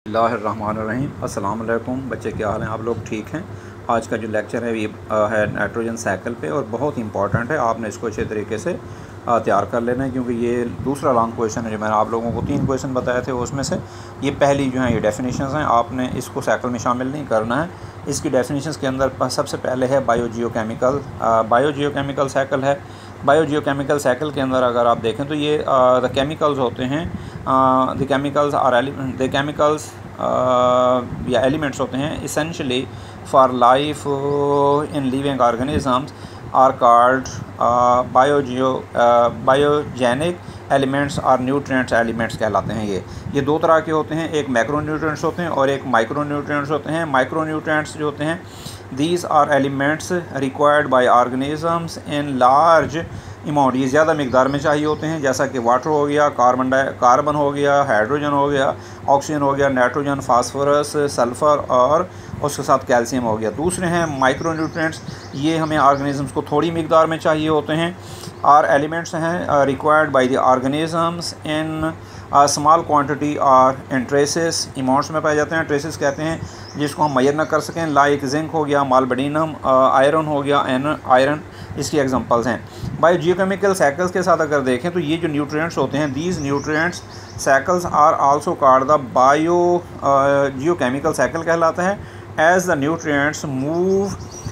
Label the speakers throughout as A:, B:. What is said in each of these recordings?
A: बिस्मिल्लाहिर्रहमानिर्रहीम। अस्सलाम वालेकुम बच्चे, क्या हाल हैं? आप लोग ठीक हैं? आज का जो लेक्चर है ये है नाइट्रोजन साइकिल पे और बहुत इंपॉर्टेंट है। आपने इसको अच्छे तरीके से तैयार कर लेना है, क्योंकि ये दूसरा लॉन्ग क्वेश्चन है। जो मैंने आप लोगों को 3 क्वेश्चन बताए थे उसमें से ये पहली जो है ये डेफिनेशंस हैं। आपने इसको साइकिल में शामिल नहीं करना है। इसकी डेफिनेशंस के अंदर सबसे पहले है बायोजियोकेमिकल साइकिल है। बायोजियोकेमिकल साइकिल के अंदर अगर आप देखें तो ये द केमिकल्स होते हैं, द केमिकल्स या एलिमेंट्स होते हैं essentially for life in living organisms are called biogenic elements और न्यूट्रिएंट्स एलिमेंट्स कहलाते हैं। ये दो तरह के होते हैं, एक मैक्रोन्यूट्रिएंट्स होते हैं और एक माइक्रोन्यूट्रिएंट्स होते हैं। माइक्रोन्यूट्रिएंट्स जो होते हैं these are elements required by organisms in large amount, ये ज़्यादा मकदार में चाहिए होते हैं, जैसा कि वाटर हो गया, कार्बन हो गया, हाइड्रोजन हो गया, ऑक्सीजन हो गया, नाइट्रोजन, फास्फोरस, सल्फ़र और उसके साथ कैल्शियम हो गया। दूसरे हैं माइक्रोन्यूट्रिएंट्स, ये हमें ऑर्गेनिजम्स को थोड़ी मकदार में चाहिए होते हैं और एलिमेंट्स हैं required by the organisms in small quantity और इन ट्रेसेस, अमाउंट्स में पाए जाते हैं। ट्रेसेस कहते हैं जिसको हम मेजर ना कर सकें, लाइक जिंक हो गया, मालबेडिनम, आयरन हो गया, आयरन, इसकी एग्जांपल्स हैं। बायोजियोकेमिकल साइकिल्स के साथ अगर देखें तो ये जो न्यूट्रिएंट्स होते हैं, these nutrients cycles are also called the biogeochemical cycle कहलाता है। As the nutrients move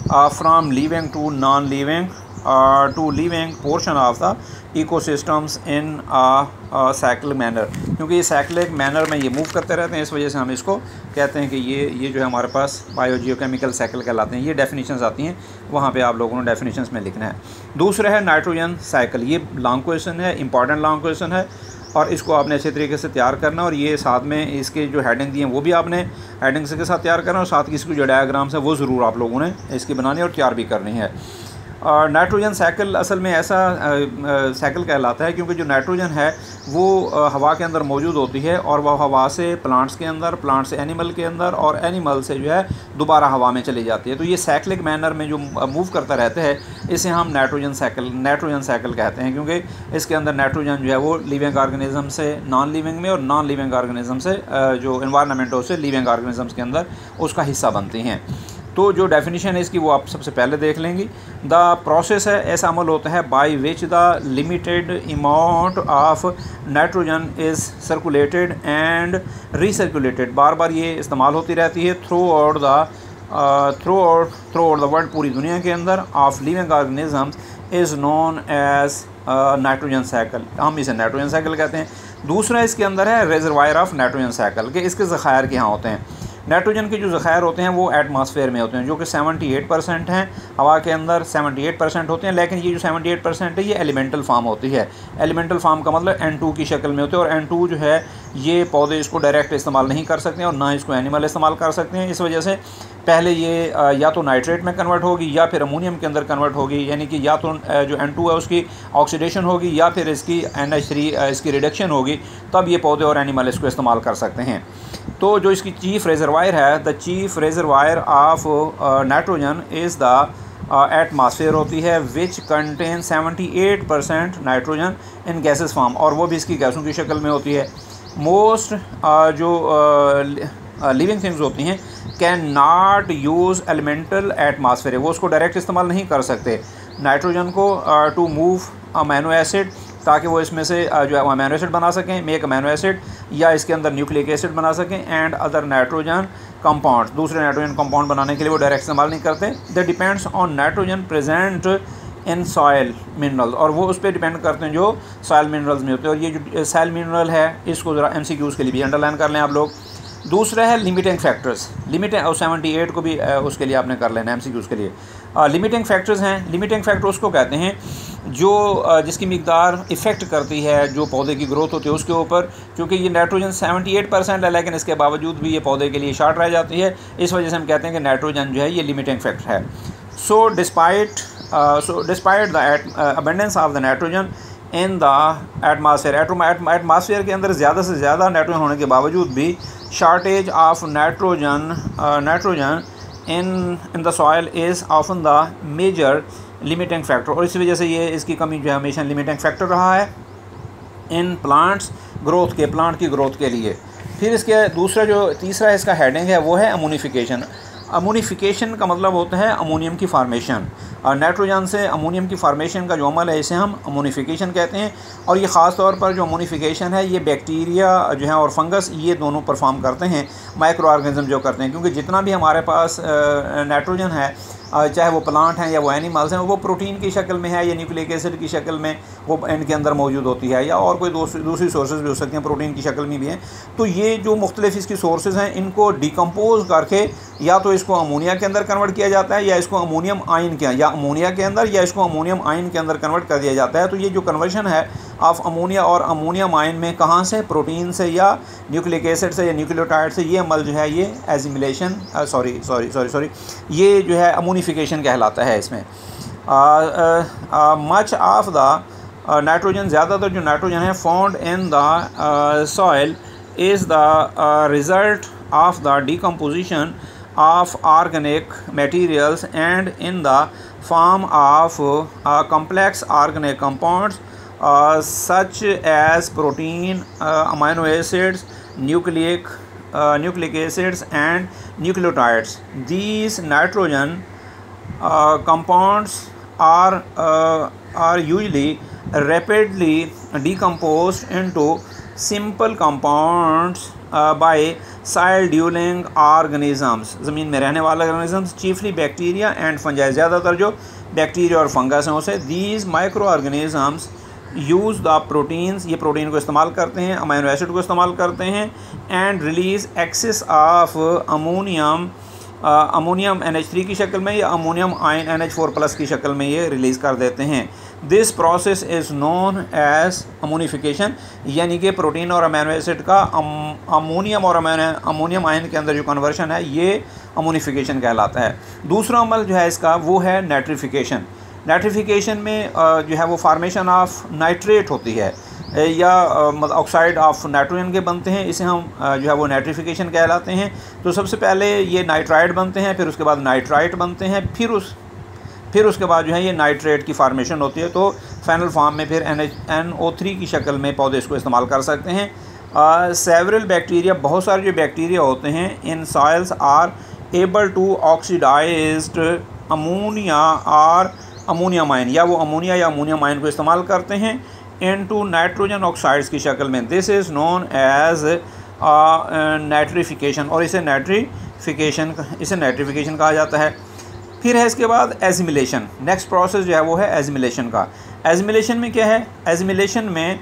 A: from living to non living to living portion of the ecosystems in cycle manner, क्योंकि ये साइक्लिक मैनर में ये मूव करते रहते हैं, इस वजह से हम इसको कहते हैं कि ये जो है हमारे पास बायोजियोकेमिकल साइकिल कहलाते हैं। ये डेफिनेशंस आती हैं, वहाँ पे आप लोगों ने डेफिनेशंस में लिखना है। दूसरा है नाइट्रोजन साइकिल, ये लॉन्ग क्वेश्चन है, इंपॉर्टेंट लॉन्ग क्वेश्चन है और इसको आपने अच्छे तरीके से तैयार करना और ये साथ में इसके जो हेडिंग दी हैं वो भी आपने हेडिंग्स के साथ तैयार करना और साथ ही इसकी जो डायग्राम्स है वो ज़रूर आप लोगों ने इसकी बनानी और तैयार भी करनी है। नाइट्रोजन साइकिल असल में ऐसा साइकिल कहलाता है क्योंकि जो नाइट्रोजन है वो हवा के अंदर मौजूद होती है और वह हवा से प्लांट्स के अंदर, प्लांट से एनिमल के अंदर और एनिमल से जो है दोबारा हवा में चली जाती है। तो ये साइक्लिक मैनर में जो मूव करता रहता है इसे हम नाइट्रोजन साइकिल कहते हैं, क्योंकि इसके अंदर नाइट्रोजन जो है वो लिविंग ऑर्गेनिज्म से नॉन लिविंग में और नॉन लिविंग ऑर्गेनिज्म से जो एनवायरनमेंट हो से लिविंग ऑर्गेनिजम्स के अंदर उसका हिस्सा बनती हैं। तो जो डेफिनेशन है इसकी वो आप सबसे पहले देख लेंगी। द प्रोसेस है, ऐसा अमल होता है by which the limited amount of nitrogen is circulated and recirculated, बार बार ये इस्तेमाल होती रहती है थ्रू आउट द वर्ल्ड, पूरी दुनिया के अंदर, of living organisms is known as nitrogen cycle, हम इसे नाइट्रोजन साइकिल कहते हैं। दूसरा इसके अंदर है रिजर्वायर ऑफ नाइट्रोजन साइकिल के इसके ज़खायर के यहाँ होते हैं। नाइट्रोजन के जो ज़खायर होते हैं वो एटमॉस्फेयर में होते हैं, जो कि 78% हैं, हवा के अंदर 78% होते हैं। लेकिन ये जो 78% है ये एलिमेंटल फार्म होती है। एलिमेंटल फार्म का मतलब N2 की शक्ल में होते हैं और N2 जो है ये पौधे इसको डायरेक्ट इस्तेमाल नहीं कर सकते और ना इसको एनिमल इस्तेमाल कर सकते हैं। इस वजह से पहले ये या तो नाइट्रेट में कन्वर्ट होगी या फिर अमोनियम के अंदर कन्वर्ट होगी, यानी कि या तो जो N2 है उसकी ऑक्सीडेशन होगी या फिर इसकी NH3 इसकी रिडक्शन होगी, तब ये पौधे और एनिमल इसको इस्तेमाल कर सकते हैं। तो जो इसकी चीफ रिजर्वायर है, the chief reservoir of nitrogen is the atmosphere होती है, which contain 78% nitrogen in gases form, और वो भी इसकी गैसों की शक्ल में होती है। मोस्ट जो लिविंग थिंग्स होती हैं can not use elemental atmosphere, वो उसको डायरेक्ट इस्तेमाल नहीं कर सकते नाइट्रोजन को टू मूव अमीनो एसिड, ताकि वो इसमें से जो है अमीनो एसिड बना सकें, मेक अमीनो एसिड, या इसके अंदर न्यूक्लिक एसिड बना सकें, एंड अदर नाइट्रोजन कंपाउंड, दूसरे नाइट्रोजन कंपाउंड बनाने के लिए वो डायरेक्ट इस्तेमाल नहीं करते। They depends on nitrogen present in soil mineral, और वो उस पर डिपेंड करते हैं जो सॉयल मिनरल्स में होते हैं। और ये जो सॉयल मिनरल है इसको ज़रा MCQs के लिए भी अंडरलाइन कर लें आप लोग। दूसरा है लिमिटिंग फैक्टर्स, और 78 को भी उसके लिए आपने कर लेना MCQs के लिए। लिमिटिंग फैक्टर्स हैं, लिमिटिंग फैक्टर उसको कहते हैं जो जिसकी मिकदार इफ़ेक्ट करती है जो पौधे की ग्रोथ होती है उसके ऊपर, क्योंकि ये नाइट्रोजन 78% है लेकिन इसके बावजूद भी ये पौधे के लिए शॉर्ट रह जाती है, इस वजह से हम कहते हैं कि नाइट्रोजन जो है ये लिमिटिंग फैक्टर है। So despite the abundance of the nitrogen in the atmosphere, atmosphere के अंदर ज़्यादा से ज़्यादा नाइट्रोजन होने के बावजूद भी shortage of nitrogen in the soil is often the major limiting factor, और इसी वजह से ये इसकी कमी जो है हमेशा लिमिटिंग फैक्टर रहा है इन प्लांट्स ग्रोथ के, प्लांट की ग्रोथ के लिए। फिर इसके दूसरा जो तीसरा इसका हेडिंग है वो है अमोनिफिकेशन। अमोनिफिकेशन का मतलब होता है अमोनियम की फार्मेशन, और नाइट्रोजन से अमोनियम की फार्मेशन का जो अमल है इसे हम अमोनिफिकेशन कहते हैं। और ये ख़ास तौर पर जो अमोनिफिकेशन है ये बैक्टीरिया जो है और फंगस ये दोनों परफॉर्म करते हैं, माइक्रो ऑर्गेनिज्म जो करते हैं, क्योंकि जितना भी हमारे पास नाइट्रोजन है चाहे वो प्लांट हैं या वो एनिमल्स हैं, वो प्रोटीन की शक्ल में है या न्यूक्लिक एसिड की शक्ल में वो इनके अंदर मौजूद होती है, या और कोई दूसरी सोर्सेज भी हो सकती हैं, प्रोटीन की शक्ल में भी हैं। तो ये जो मुख्तलिफ इसकी सोर्सेज हैं इनको डिकम्पोज करके या तो इसको अमोनिया के अंदर कन्वर्ट किया जाता है, या इसको अमोनियम आयन के या अमोनिया के अंदर या इसको अमोनियम आयन के अंदर कन्वर्ट कर दिया जाता है। तो ये जो कन्वर्शन है ऑफ अमोनिया और अमोनियम आयन में कहाँ से, प्रोटीन से या न्यूक्लिक एसिड से या न्यूक्लियोटाइड से, ये अमल जो है ये एजिमिलेशन सॉरी ये जो है अमोनिफिकेशन कहलाता है। इसमें मच ऑफ द नाइट्रोजन, ज़्यादातर जो नाइट्रोजन है found in the soil is the result of the decomposition of organic materials and in the form of complex organic compounds such as protein, amino acids, nucleic acids and nucleotides. These nitrogen compounds are usually rapidly decomposed into simple compounds by soil dwelling organisms, ज़मीन में रहने वाले organisms, chiefly bacteria and fungi, ज़्यादातर जो bacteria और fungus हैं उसे। These micro organisms use the proteins, ये प्रोटीन को इस्तेमाल करते हैं, अमीनो एसिड को इस्तेमाल करते हैं, and release excess of ammonium NH3 की शक्ल में या अमोनियम आयन NH4+ की शक्ल में ये रिलीज़ कर देते हैं। This process is known as ammonification, यानी कि प्रोटीन और अमीनो एसिड का अमोनियम और अमोनियम आयन के अंदर जो कन्वर्शन है ये अमोनिफिकेशन कहलाता है। दूसरा अमल जो है इसका वो है नाइट्रिफिकेशन। नाइट्रिफिकेशन में जो है वो फार्मेशन ऑफ नाइट्रेट होती है या ऑक्साइड ऑफ नाइट्रोजन के बनते हैं, इसे हम जो है वो नाइट्रिफिकेशन कहलाते हैं। तो सबसे पहले ये नाइट्राइड बनते हैं, फिर उसके बाद नाइट्राइट बनते हैं, फिर उसके बाद जो है ये नाइट्रेट की फार्मेशन होती है। तो फाइनल फॉर्म में फिर NO3 की शक्ल में पौधे इसको इस्तेमाल कर सकते हैं। सेवरल बैक्टीरिया, बहुत सारे जो बैक्टीरिया होते हैं in soils are able to oxidized ammonia और अमोनियम आयन, या वो अमोनिया या अमोनियम आयन को इस्तेमाल करते हैं इनटू नाइट्रोजन ऑक्साइड्स की शक्ल में। This is known as nitrification, और इसे नाइट्रिफिकेशन कहा जाता है। फिर है इसके बाद एजिमिलेशन। नेक्स्ट प्रोसेस जो है वो है एजिमिलेशन का। एजिमिलेशन में क्या है, एजिमिलेशन में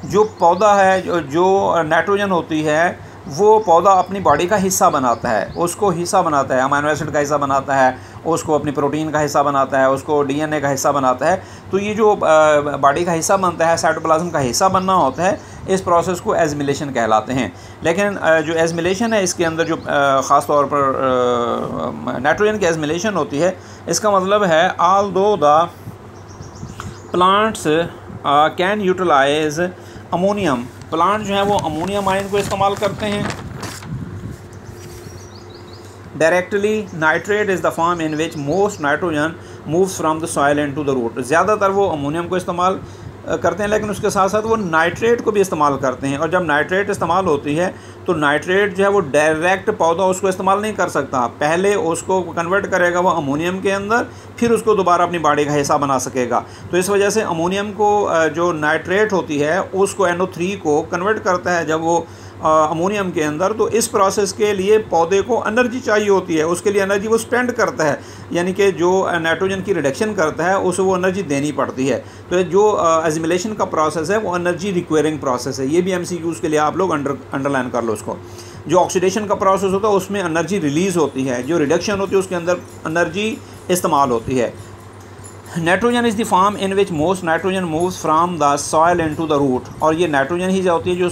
A: जो पौधा है जो नाइट्रोजन होती है वो पौधा अपनी बॉडी का हिस्सा बनाता है, उसको हिस्सा बनाता है, अमीनो एसिड का हिस्सा बनाता है, उसको अपनी प्रोटीन का हिस्सा बनाता है, उसको DNA का हिस्सा बनाता है। तो ये जो बॉडी का हिस्सा बनता है, साइटोप्लाज्म का हिस्सा बनना होता है, इस प्रोसेस को एजिमिलेशन कहलाते हैं। लेकिन जो एजिमिलेशन है इसके अंदर जो ख़ास तौर पर नाइट्रोजन की एजिमिलेशन होती है, इसका मतलब है although the plants can utilise ammonium, plant जो है वो अमोनियम आयन को इस्तेमाल करते हैं। Directly nitrate is the form in which most nitrogen moves from the soil into the root. ज़्यादातर वो अमोनियम को इस्तेमाल करते हैं, लेकिन उसके साथ साथ वो नाइट्रेट को भी इस्तेमाल करते हैं। और जब नाइट्रेट इस्तेमाल होती है तो नाइट्रेट जो है वो डायरेक्ट पौधा उसको इस्तेमाल नहीं कर सकता, पहले उसको कन्वर्ट करेगा वो अमोनियम के अंदर, फिर उसको दोबारा अपनी बॉडी का हिस्सा बना सकेगा। तो इस वजह से अमोनियम को जो नाइट्रेट होती है उसको NO3 को कन्वर्ट करता है जब वो अमोनियम के अंदर। तो इस प्रोसेस के लिए पौधे को एनर्जी चाहिए होती है, उसके लिए एनर्जी वो स्पेंड करता है, यानी कि जो नाइट्रोजन की रिडक्शन करता है उसे वो एनर्जी देनी पड़ती है। तो जो एजिमिलेशन का प्रोसेस है वो एनर्जी रिक्वायरिंग प्रोसेस है। ये भी MCQs के लिए आप लोग अंडरलाइन कर लो उसको। जो ऑक्सीडेशन का प्रोसेस होता है उसमें एनर्जी रिलीज़ होती है, जो रिडक्शन होती है उसके अंदर एनर्जी इस्तेमाल होती है। Nitrogen is the form in which most nitrogen moves from the soil into the root, और ये नाइट्रोजन ही होती है जो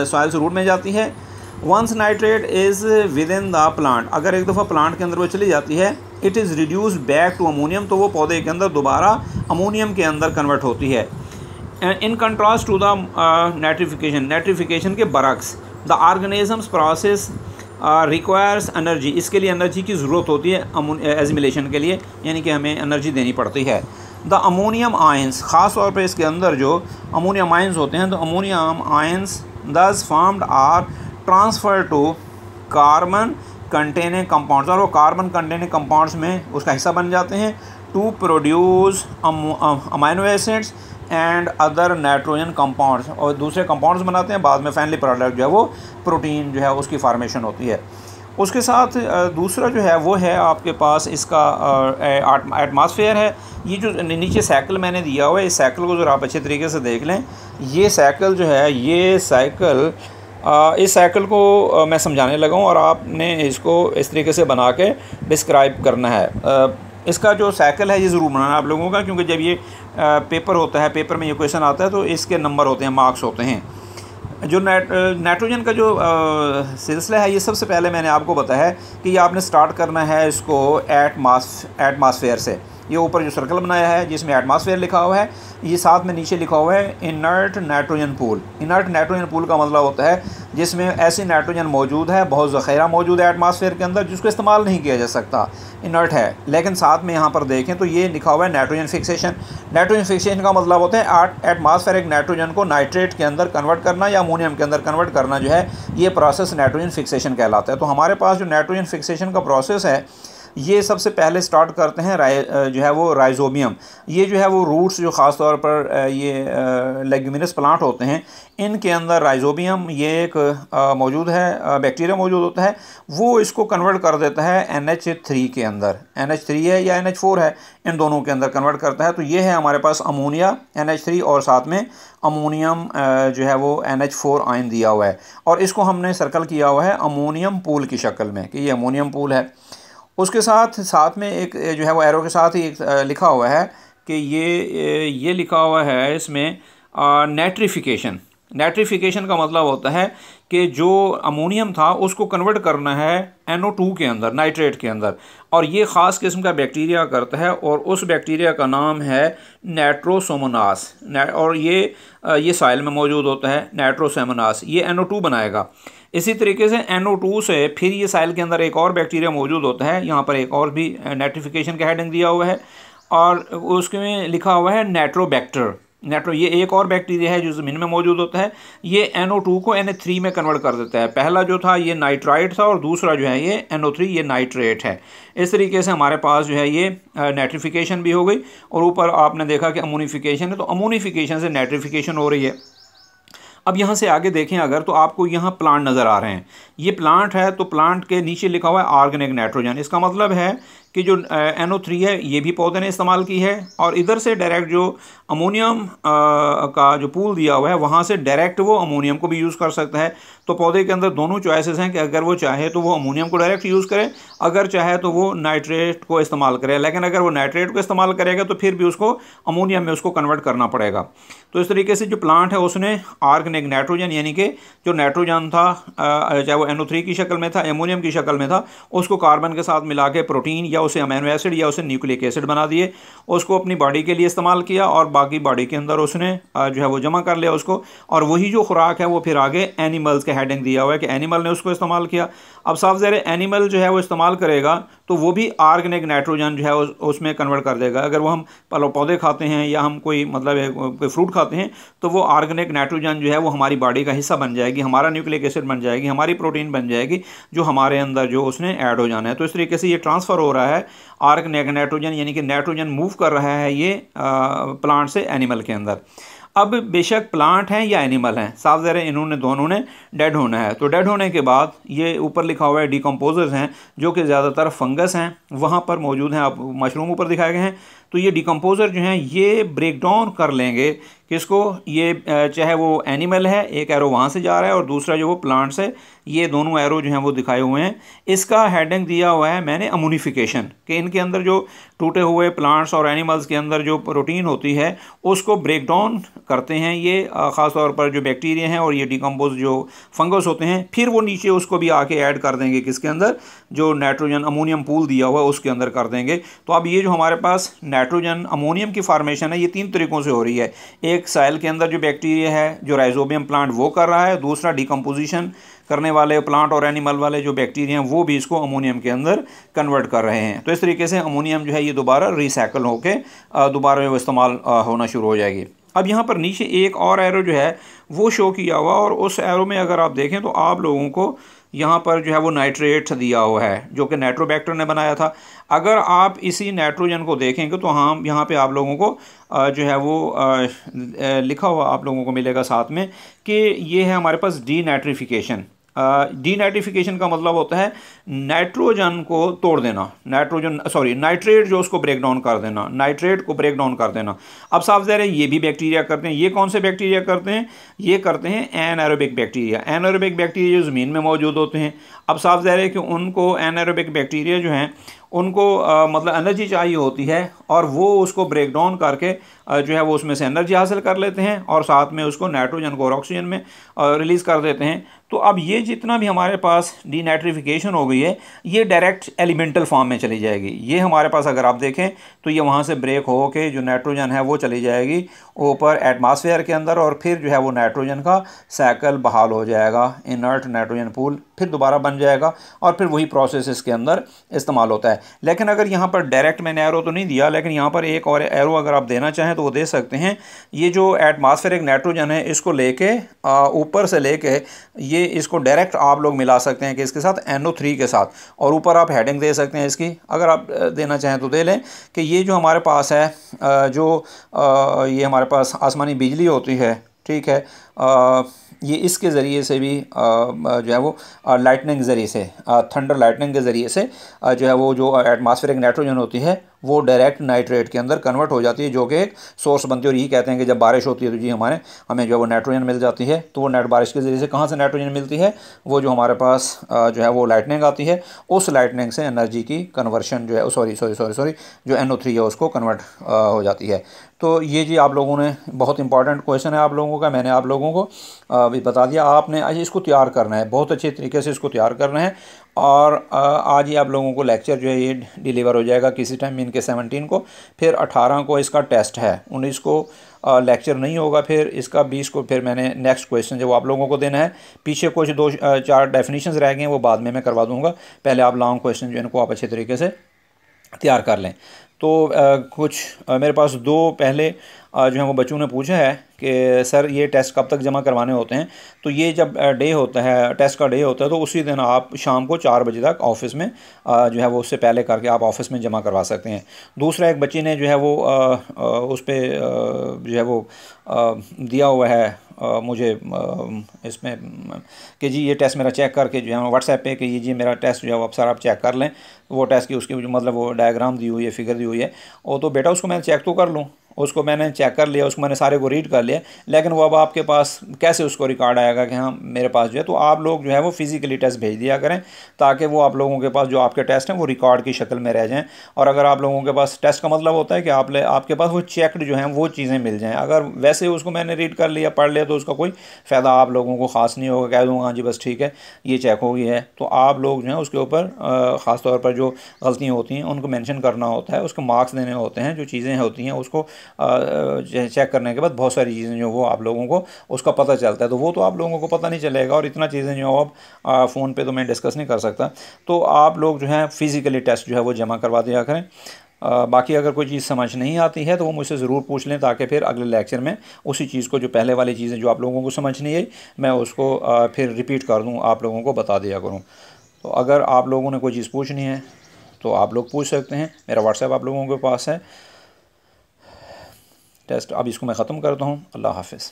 A: सॉयल से रूट में जाती है। Once nitrate is within the plant, अगर एक दफ़ा प्लांट के अंदर वो चली जाती है, it is reduce back to ammonium, तो वो पौधे के अंदर दोबारा अमोनियम के अंदर कन्वर्ट होती है। In contrast to the nitrification के बरक्स, the organisms process requires energy, इसके लिए एनर्जी की ज़रूरत होती है एजिमिलेशन के लिए, यानी कि हमें एनर्जी देनी पड़ती है। द अमोनियम आयंस, ख़ास तौर पे इसके अंदर जो अमोनियम आयंस होते हैं, तो ammonium ions thus formed are transfer to carbon containing compounds, और वो कार्बन कंटेनिंग कंपाउंड्स में उसका हिस्सा बन जाते हैं to produce amino acids and other nitrogen compounds, और दूसरे कंपाउंड्स बनाते हैं। बाद में फाइनली प्रोडक्ट जो है वो प्रोटीन जो है उसकी फार्मेशन होती है। उसके साथ दूसरा जो है वो है आपके पास इसका एटमॉस्फेयर है। ये जो नीचे साइकिल मैंने दिया हुआ है, इस साइकिल को ज़रा आप अच्छे तरीके से देख लें। ये साइकिल जो है, ये साइकिल इस साइकिल को मैं समझाने लगा हूँ और आपने इसको इस तरीके से बना के डिस्क्राइब करना है। इसका जो साइकिल है ये ज़रूर बनाना आप लोगों का, क्योंकि जब ये पेपर होता है, पेपर में ये क्वेश्चन आता है तो इसके नंबर होते हैं, मार्क्स होते हैं। जो नाइट्रोजन का जो सिलसिला है, ये सबसे पहले मैंने आपको बताया है कि ये आपने स्टार्ट करना है इसको एटमॉस्फेयर से। ये ऊपर जो सर्कल बनाया है जिसमें एटमॉस्फेयर लिखा हुआ है, ये साथ में नीचे लिखा हुआ है inert nitrogen pool. Inert nitrogen pool का मतलब होता है जिसमें ऐसी नाइट्रोजन मौजूद है, बहुत ज़ख़ीरा मौजूद है एटमॉस्फेयर के अंदर जिसको इस्तेमाल नहीं किया जा सकता, इनर्ट है। लेकिन साथ में यहाँ पर देखें तो ये लिखा हुआ है नाइट्रोजन फिक्सेशन। नाइट्रोजन फिक्सेशन का मतलब होता है एटमॉस्फेरिक नाइट्रोजन को नाइट्रेट के अंदर कन्वर्ट करना या अमोनियम के अंदर कन्वर्ट करना, जो है ये प्रोसेस नाइट्रोजन फिक्सेशन कहलाता है। तो हमारे पास जो नाइट्रोजन फिक्सेशन का प्रोसेस है, ये सबसे पहले स्टार्ट करते हैं जो है वो राइजोबियम। ये जो है वो रूट्स जो ख़ास तौर पर ये लेग्यूमिनस प्लांट होते हैं, इनके अंदर राइजोबियम ये एक मौजूद है, बैक्टीरिया मौजूद होता है। वो इसको कन्वर्ट कर देता है NH3 के अंदर। NH3 है या NH4 है, इन दोनों के अंदर कन्वर्ट करता है। तो ये है हमारे पास अमोनिया NH3 और साथ में अमोनियम जो है वो NH4 आयन दिया हुआ है, और इसको हमने सर्कल किया हुआ है अमोनियम पूल की शक्ल में कि ये अमोनियम पूल है। उसके साथ में एक जो है वो एरो के साथ ही एक लिखा हुआ है कि ये लिखा हुआ है इसमें नाइट्रिफिकेशन। नाइट्रिफिकेशन का मतलब होता है कि जो अमोनियम था उसको कन्वर्ट करना है NO2 के अंदर, नाइट्रेट के अंदर, और ये ख़ास किस्म का बैक्टीरिया करता है, और उस बैक्टीरिया का नाम है नाइट्रोसोमोनास। और ये साइल में मौजूद होता है नाइट्रोसोमोनास, ये NO2 बनाएगा। इसी तरीके से NO2 से फिर ये साइल के अंदर एक और बैक्टीरिया मौजूद होता है, यहाँ पर एक और भी नाइट्रिफिकेशन का हेडिंग दिया हुआ है, और उसमें लिखा हुआ है नाइट्रोबैक्टर। ये एक और बैक्टीरिया है जो ज़मीन में मौजूद होता है। ये NO2 को NH3 में कन्वर्ट कर देता है। पहला जो था ये नाइट्राइट था, और दूसरा जो है ये NO3, ये नाइट्रेट है। इस तरीके से हमारे पास जो है ये नाइट्रिफिकेशन भी हो गई, और ऊपर आपने देखा कि अमोनिफिकेशन है, तो अमोनिफिकेशन से नाइट्रिफिकेशन हो रही है। अब यहाँ से आगे देखें अगर, तो आपको यहाँ प्लांट नज़र आ रहे हैं। ये प्लांट है, तो प्लांट के नीचे लिखा हुआ है ऑर्गेनिक नाइट्रोजन। इसका मतलब है कि जो NO3 है ये भी पौधे ने इस्तेमाल की है, और इधर से डायरेक्ट जो अमोनियम का जो पूल दिया हुआ है वहाँ से डायरेक्ट वो अमोनियम को भी यूज़ कर सकता है। तो पौधे के अंदर दोनों चॉइसेस हैं कि अगर वो चाहे तो वो अमोनियम को डायरेक्ट यूज़ करे, अगर चाहे तो वो नाइट्रेट को इस्तेमाल करे। लेकिन अगर वो नाइट्रेट को इस्तेमाल करेगा तो फिर भी उसको अमोनियम में उसको कन्वर्ट करना पड़ेगा। तो इस तरीके से जो प्लांट है उसने ऑर्गेनिक नाइट्रोजन, यानी कि जो नाइट्रोजन था चाहे वो NO3 की शक्ल में था, अमोनियम की शक्ल में था, उसको कार्बन के साथ मिला के प्रोटीन या उसे अमीनो एसिड या उसे न्यूक्लिक एसिड बना दिए, उसको अपनी बॉडी के लिए इस्तेमाल किया, और बाकी बॉडी के अंदर उसने जो है वो जमा कर लिया उसको, और वही जो खुराक है वो फिर आगे एनिमल्स के हेडिंग दिया हुआ है कि एनिमल ने उसको इस्तेमाल किया। अब साफ ज़ाहिर है एनिमल जो है वो इस्तेमाल करेगा तो वो भी ऑर्गेनिक नाइट्रोजन जो है उसमें कन्वर्ट कर देगा। अगर वो हम पौधे खाते हैं या हम कोई कोई फ्रूट खाते हैं तो वो ऑर्गेनिक नाइट्रोजन जो है वो हमारी बॉडी का हिस्सा बन जाएगी, हमारा न्यूक्लिक एसिड बन जाएगी, हमारी प्रोटीन बन जाएगी, जो हमारे अंदर जो उसने ऐड हो जाना है। तो इस तरीके से ये ट्रांसफ़र हो रहा है ऑर्गेनिक नाइट्रोजन, यानी कि नाइट्रोजन मूव कर रहा है ये प्लांट से एनिमल के अंदर। अब बेशक प्लांट हैं या एनिमल हैं, साफ ज़ाहिर इन्होंने दोनों ने डेड होना है। तो डेड होने के बाद ये ऊपर लिखा हुआ है डिकम्पोजर्स हैं, जो कि ज़्यादातर फंगस हैं वहाँ पर मौजूद हैं। आप मशरूम ऊपर दिखाए गए हैं। तो ये डिकम्पोज़र जो हैं ये ब्रेक डाउन कर लेंगे किसको, ये चाहे वो एनिमल है, एक एरो वहाँ से जा रहा है और दूसरा जो वो प्लांट्स है, ये दोनों एरो जो हैं वो दिखाए हुए हैं। इसका हेडिंग दिया हुआ है मैंने अमोनिफिकेशन, कि इनके अंदर जो टूटे हुए प्लांट्स और एनिमल्स के अंदर जो प्रोटीन होती है उसको ब्रेक डाउन करते हैं ये ख़ास तौर पर जो बैक्टीरिया हैं और ये डिकम्पोज जो फंगस होते हैं, फिर वो नीचे उसको भी आके ऐड कर देंगे किसके अंदर, जो नाइट्रोजन अमोनियम पूल दिया हुआ है उसके अंदर कर देंगे। तो अब ये जो हमारे पास नाइट्रोजन अमोनियम की फार्मेशन है ये 3 तरीक़ों से हो रही है। एक साइल के अंदर जो बैक्टीरिया है जो राइजोबियम प्लांट वो कर रहा है, दूसरा डिकम्पोजिशन करने वाले प्लांट और एनिमल वाले जो बैक्टीरिया हैं वो भी इसको अमोनियम के अंदर कन्वर्ट कर रहे हैं। तो इस तरीके से अमोनियम जो है ये दोबारा रिसाइकल होकर दोबारा वो इस्तेमाल होना शुरू हो जाएगी। अब यहाँ पर नीचे एक और एरो जो है वो शो किया हुआ, और उस एरो में अगर आप देखें तो आप लोगों को यहाँ पर जो है वो नाइट्रेट दिया हुआ है जो कि नाइट्रोबैक्टर ने बनाया था। अगर आप इसी नाइट्रोजन को देखेंगे तो हम यहाँ पे आप लोगों को जो है वो लिखा हुआ आप लोगों को मिलेगा साथ में कि ये है हमारे पास डी नाइट्रिफिकेशन। डीनाइट्रिफिकेशन का मतलब होता है नाइट्रोजन को तोड़ देना, नाइट्रेट जो उसको ब्रेक डाउन कर देना, नाइट्रेट को ब्रेक डाउन कर देना। अब साफ ज़ाहिर है ये भी बैक्टीरिया करते हैं। ये कौन से बैक्टीरिया करते हैं? ये करते हैं एनारोबिक बैक्टीरिया। एनारोबिक बैक्टीरिया जो ज़मीन में मौजूद होते हैं। अब साफ ज़ाहिर है कि उनको एनारोबिक बैक्टीरिया जो हैं उनको मतलब एनर्जी चाहिए होती है, और वो उसको ब्रेक डाउन करके जो है वो उसमें से एनर्जी हासिल कर लेते हैं और साथ में उसको नाइट्रोजन को और ऑक्सीजन में रिलीज़ कर देते हैं। तो अब ये जितना भी हमारे पास डीनाइट्रिफिकेशन हो गई है ये डायरेक्ट एलिमेंटल फॉर्म में चली जाएगी। ये हमारे पास अगर आप देखें तो ये वहाँ से ब्रेक हो के जो नाइट्रोजन है वो चली जाएगी ऊपर एटमॉस्फेयर के अंदर, और फिर जो है वो नाइट्रोजन का साइकिल बहाल हो जाएगा, इनर्ट नाइट्रोजन पूल फिर दोबारा बन जाएगा, और फिर वही प्रोसेस इसके अंदर इस्तेमाल होता है। लेकिन अगर यहाँ पर डायरेक्ट मैंने एरो तो नहीं दिया, लेकिन यहाँ पर एक और एरो अगर आप देना चाहें तो वो दे सकते हैं। ये जो एटमॉस्फेरिक नाइट्रोजन है इसको लेके ऊपर से लेके ये इसको डायरेक्ट आप लोग मिला सकते हैं कि इसके साथ NO3 के साथ, और ऊपर आप हेडिंग दे सकते हैं इसकी, अगर आप देना चाहें तो दे लें कि ये जो हमारे पास है ये हमारे पास आसमानी बिजली होती है, ठीक है, ये इसके ज़रिए से भी जो है वो लाइटनिंग ज़रिए से थंडर लाइटनिंग के ज़रिए से जो है वो जो एटमॉस्फेरिक नाइट्रोजन होती है वो डायरेक्ट नाइट्रेट के अंदर कन्वर्ट हो जाती है, जो कि एक सोर्स बनती है। और यही कहते हैं कि जब बारिश होती है तो जी हमें जो है वो नाइट्रोजन मिल जाती है। तो वो बारिश के ज़रिए से कहाँ से नाइट्रोजन मिलती है? वो जो हमारे पास जो है वो लाइटनिंग आती है, उस लाइटनिंग से एनर्जी की कन्वर्शन जो है सॉरी जो NO3 है उसको कन्वर्ट हो जाती है। तो ये जी आप लोगों ने बहुत इंपॉर्टेंट क्वेश्चन है आप लोगों का, मैंने आप लोगों को अभी बता दिया। आपने आज इसको तैयार करना है, बहुत अच्छे तरीके से इसको तैयार करना है, और आज ही आप लोगों को लेक्चर जो है ये डिलीवर हो जाएगा किसी टाइम इनके 17 को। फिर 18 को इसका टेस्ट है, 19 को लेक्चर नहीं होगा, फिर इसका 20 को फिर मैंने नेक्स्ट क्वेश्चन जो आप लोगों को देना है। पीछे कुछ 2-4 डेफिनेशंस रह गए हैं वो बाद में मैं करवा दूंगा, पहले आप लॉन्ग क्वेश्चन जो है इनको आप अच्छे तरीके से तैयार कर लें। तो कुछ मेरे पास 2 पहले जो है वो बच्चों ने पूछा है कि सर ये टेस्ट कब तक जमा करवाने होते हैं? तो ये जब डे होता है, टेस्ट का डे होता है, तो उसी दिन आप शाम को 4 बजे तक ऑफिस में जो है वो उससे पहले करके आप ऑफिस में जमा करवा सकते हैं। दूसरा एक बच्ची ने जो है वो उस पर जो है वो दिया हुआ है मुझे इसमें कि जी ये टेस्ट मेरा चेक करके जो है व्हाट्सएप पे कि ये जी मेरा टेस्ट जो है वो सर आप चेक कर लें। वो टेस्ट की उसकी मतलब वो डायग्राम दी हुई है, फिगर दी हुई है, वो तो बेटा उसको मैं चेक तो कर लूँ, उसको मैंने चेक कर लिया, उसको मैंने सारे को रीड कर लिया, लेकिन वो अब आपके पास कैसे उसको रिकॉर्ड आएगा कि हाँ मेरे पास जो है। तो आप लोग जो है वो फिज़िकली टेस्ट भेज दिया करें ताकि वो आप लोगों के पास जो आपके टेस्ट हैं वो रिकॉर्ड की शक्ल में रह जाएं। और अगर आप लोगों के पास टेस्ट का मतलब होता है कि आपके पास वो चेकड जो हैं वो चीज़ें मिल जाएँ। अगर वैसे उसको मैंने रीड कर लिया, पढ़ लिया, तो उसका कोई फ़ायदा आप लोगों को ख़ास नहीं होगा। कह दूँगा हाँ जी बस ठीक है ये चेक हो गया है। तो आप लोग जो हैं उसके ऊपर ख़ास तौर पर जो गलतियाँ होती हैं उनको मेंशन करना होता है, उसको मार्क्स देने होते हैं, जो चीज़ें होती हैं उसको चेक करने के बाद बहुत सारी चीज़ें जो वो आप लोगों को उसका पता चलता है। तो वो तो आप लोगों को पता नहीं चलेगा, और इतना चीज़ें जो अब फ़ोन पे तो मैं डिस्कस नहीं कर सकता। तो आप लोग जो है फिज़िकली टेस्ट जो है वो जमा करवा दिया करें। बाकी अगर कोई चीज़ समझ नहीं आती है तो वो मुझसे ज़रूर पूछ लें, ताकि फिर अगले लेक्चर में उसी चीज़ को, जो पहले वाली चीज़ें जो आप लोगों को समझ नहीं आई, मैं उसको फिर रिपीट कर दूँ, आप लोगों को बता दिया करूँ। तो अगर आप लोगों ने कोई चीज़ पूछनी है तो आप लोग पूछ सकते हैं, मेरा व्हाट्सएप आप लोगों के पास है। टेस्ट अब इसको मैं ख़त्म करता हूँ। अल्लाह हाफ़िज़।